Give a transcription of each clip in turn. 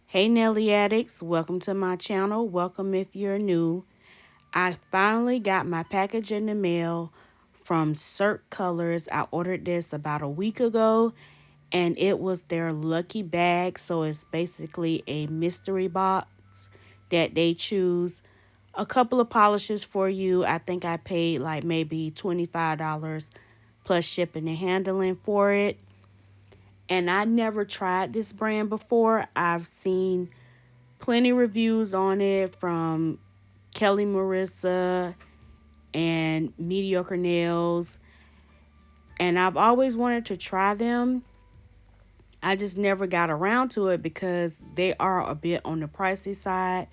Hey Nelly Addicts, welcome to my channel. Welcome if you're new. I finally got my package in the mail from Cirque Colors. I ordered this about a week ago and it was their lucky bag. So it's basically a mystery box that they choose a couple of polishes for you. I think I paid like maybe $25 plus shipping and handling for it. And I never tried this brand before. I've seen plenty reviews on it from Kelly Marissa and Mediocre Nails, and I've always wanted to try them. I just never got around to it because they are a bit on the pricey side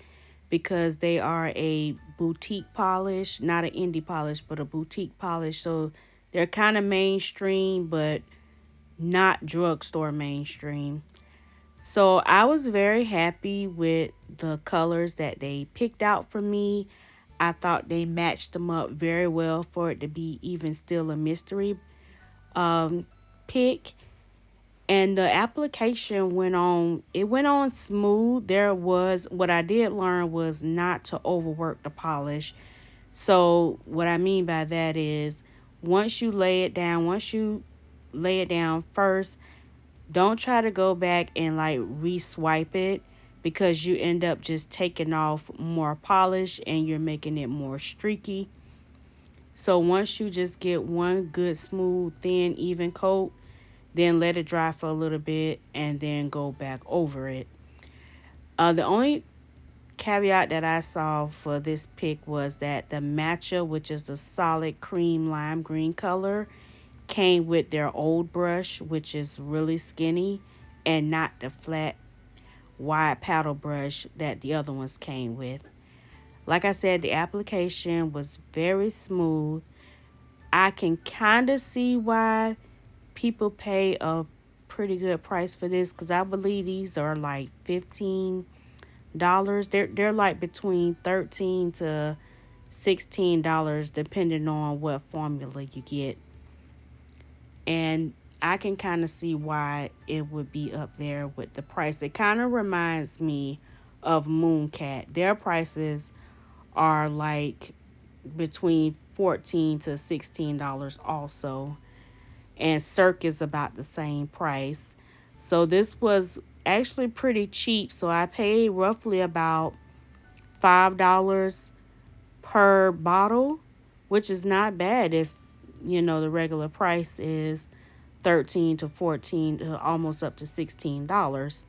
because they are a boutique polish, not an indie polish, but a boutique polish. So they're kind of mainstream, but not drugstore mainstream. So I was very happy with the colors that they picked out for me. I thought they matched them up very well for it to be even still a mystery pick. And the application went on smooth. There was, what I did learn was not to overwork the polish. So what I mean by that is once you lay it down first, don't try to go back and like re-swipe it because you end up just taking off more polish and you're making it more streaky. So once you just get one good, smooth, thin, even coat, then let it dry for a little bit and then go back over it. The only caveat that I saw for this pick was that the matcha, which is a solid cream lime green color, came with their old brush, which is really skinny, and not the flat, wide paddle brush that the other ones came with. Like I said, the application was very smooth. I can kind of see why people pay a pretty good price for this because I believe these are like $15. They're like between $13 to $16 depending on what formula you get. And I can kind of see why it would be up there with the price. It kind of reminds me of Mooncat. Their prices are like between $14 to $16 also. And Cirque is about the same price. So this was actually pretty cheap. So I paid roughly about $5 per bottle, which is not bad if the regular price is 13 to 14 to almost up to $16.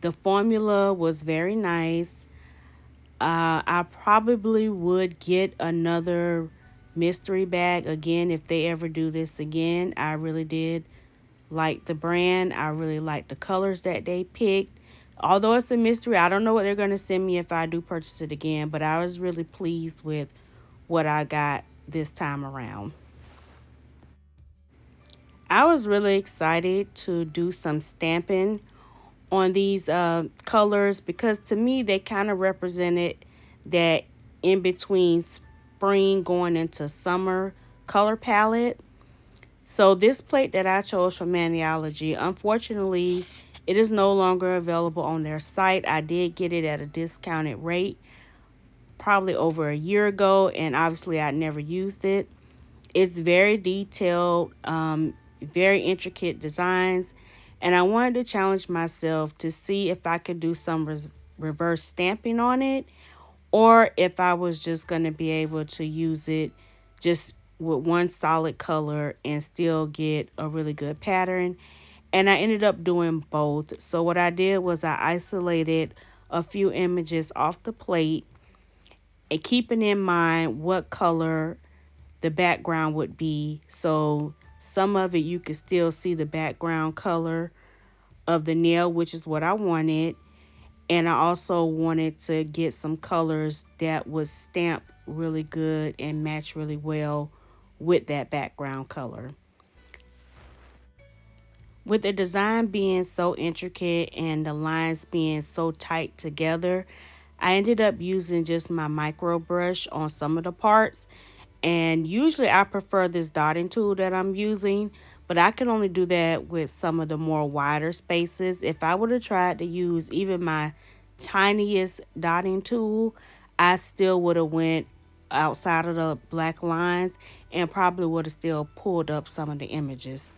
The formula was very nice. I probably would get another mystery bag again if they ever do this again. I really did like the brand. I really like the colors that they picked. Although it's a mystery, I don't know what they're going to send me if I do purchase it again, but I was really pleased with what I got this time around. I was really excited to do some stamping on these colors because to me they kind of represented that in between spring going into summer color palette. So this plate that I chose from Maniology, unfortunately, it is no longer available on their site. I did get it at a discounted rate probably over a year ago, and obviously I never used it. It's very detailed, very intricate designs, and I wanted to challenge myself to see if I could do some reverse stamping on it or if I was just going to be able to use it just with one solid color and still get a really good pattern. And I ended up doing both. So what I did was I isolated a few images off the plate and keeping in mind what color the background would be. So some of it you could still see the background color of the nail, which is what I wanted. And I also wanted to get some colors that would stamp really good and match really well with that background color. With the design being so intricate and the lines being so tight together, I ended up using just my micro brush on some of the parts. And usually I prefer this dotting tool that I'm using, but I can only do that with some of the more wider spaces. If I would have tried to use even my tiniest dotting tool, I still would have went outside of the black lines and probably would have still pulled up some of the images.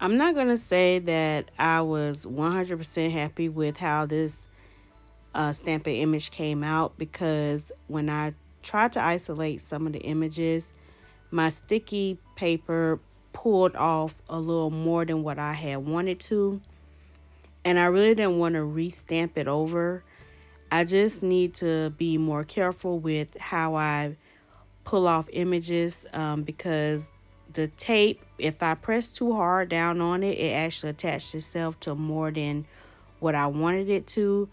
I'm not going to say that I was 100% happy with how this stamping image came out, because when I tried to isolate some of the images, my sticky paper pulled off a little more than what I had wanted to, and I really didn't want to restamp it over. I just need to be more careful with how I pull off images, because the tape, if I press too hard down on it, it actually attached itself to more than what I wanted it to.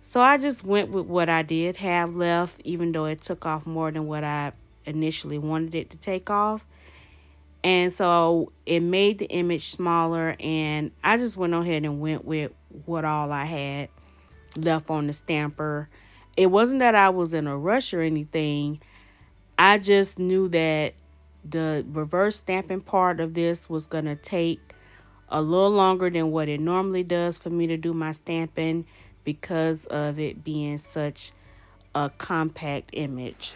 So I just went with what I did have left, even though it took off more than what I initially wanted it to take off. And so it made the image smaller, and I just went ahead and went with what all I had left on the stamper. It wasn't that I was in a rush or anything. I just knew that the reverse stamping part of this was going to take a little longer than what it normally does for me to do my stamping, because of it being such a compact image.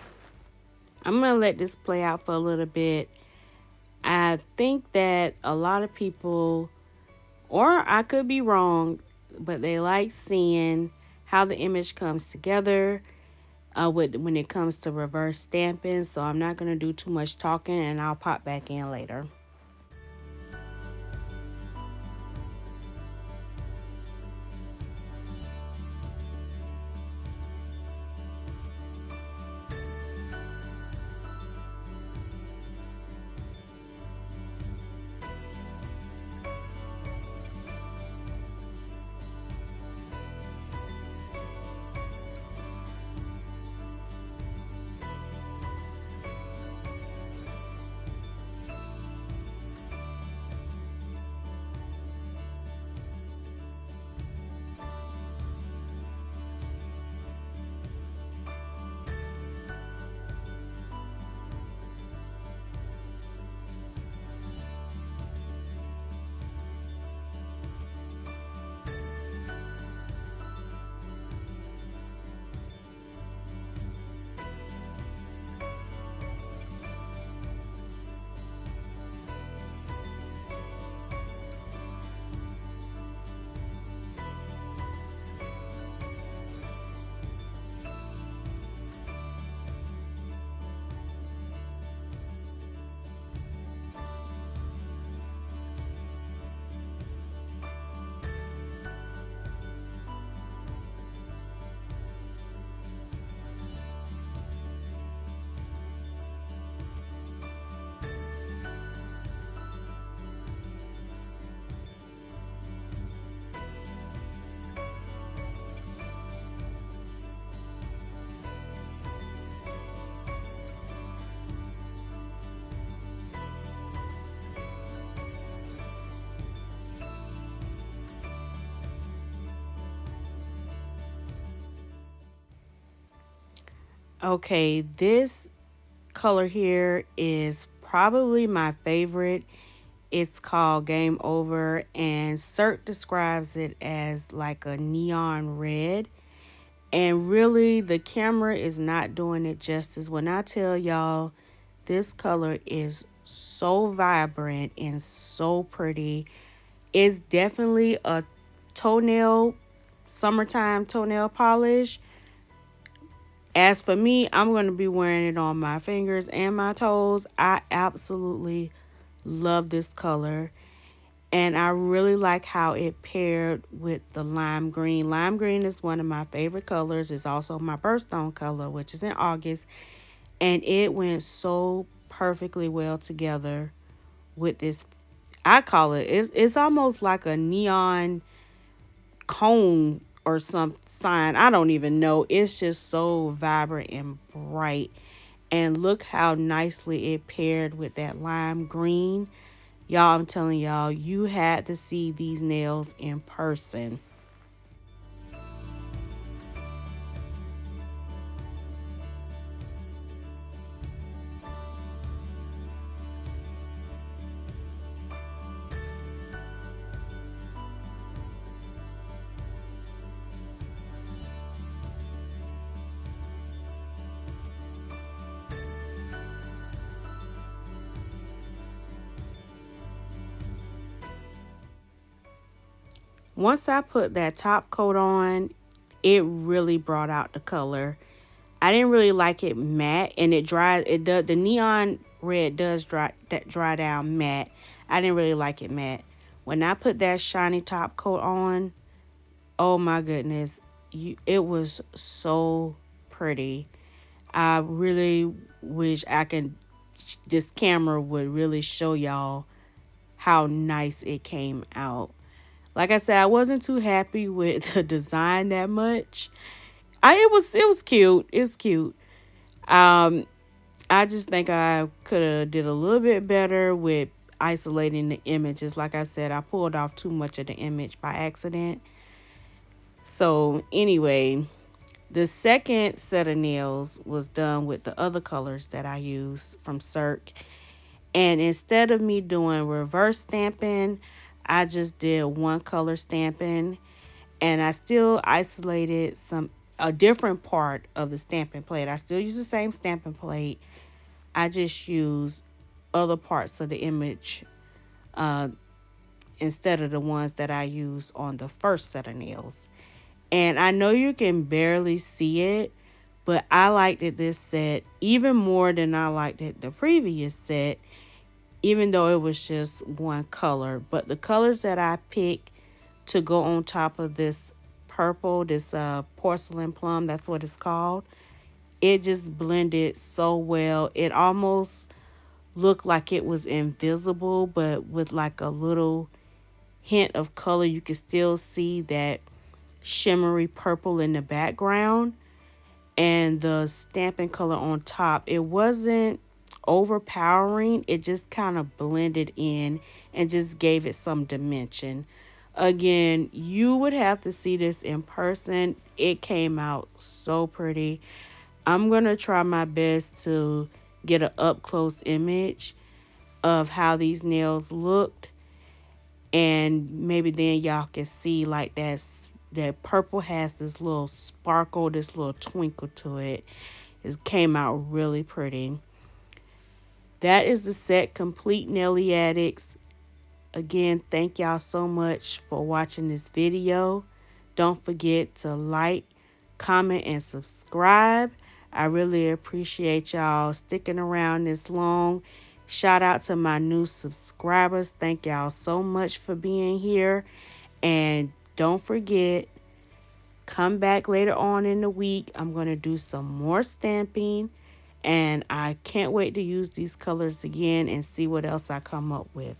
I'm going to let this play out for a little bit. I think that a lot of people, or I could be wrong, but they like seeing how the image comes together when it comes to reverse stamping. So I'm not going to do too much talking, and I'll pop back in later. Okay, this color here is probably my favorite. It's called Game Over, and Cirque describes it as like a neon red. And really, the camera is not doing it justice. When I tell y'all, this color is so vibrant and so pretty. It's definitely a toenail, summertime toenail polish. As for me, I'm going to be wearing it on my fingers and my toes. I absolutely love this color. And I really like how it paired with the lime green. Lime green is one of my favorite colors. It's also my birthstone color, which is in August. And it went so perfectly well together with this. I call it's almost like a neon cone or some sign. I don't even know. It's just so vibrant and bright. And look how nicely it paired with that lime green. Y'all, I'm telling y'all, you had to see these nails in person. Once I put that top coat on, it really brought out the color. I didn't really like it matte, and it dries. It does, the neon red does dry down matte. I didn't really like it matte. When I put that shiny top coat on, oh my goodness, it was so pretty. I really wish I can. This camera would really show y'all how nice it came out. Like I said, I wasn't too happy with the design that much. It was cute. It's cute. Um, I just think I could have did a little bit better with isolating the images. Like I said, I pulled off too much of the image by accident. So anyway, the second set of nails was done with the other colors that I used from Cirque. And instead of me doing reverse stamping, I just did one color stamping, and I still isolated a different part of the stamping plate. I still use the same stamping plate. I just use other parts of the image uh, instead of the ones that I used on the first set of nails. And I know you can barely see it, but I liked it this set even more than I liked it the previous set, even though it was just one color. But the colors that I picked to go on top of this purple, this porcelain plum, that's what it's called, it just blended so well. It almost looked like it was invisible, but with like a little hint of color. You could still see that shimmery purple in the background, and the stamping color on top. It wasn't overpowering. It just kind of blended in and just gave it some dimension. Again, you would have to see this in person. It came out so pretty. I'm going to try my best to get an up close image of how these nails looked, and maybe then y'all can see like that purple has this little sparkle, this little twinkle to it. It came out really pretty. That is the set complete, Nelly Addicts. Again, thank y'all so much for watching this video. Don't forget to like, comment, and subscribe. I really appreciate y'all sticking around this long. Shout out to my new subscribers. Thank y'all so much for being here. And don't forget, come back later on in the week. I'm going to do some more stamping. And I can't wait to use these colors again and see what else I come up with.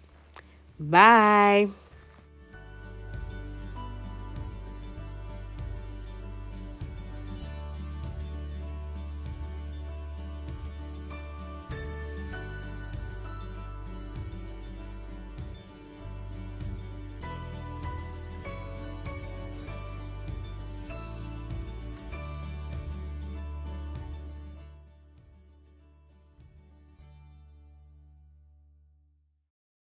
Bye.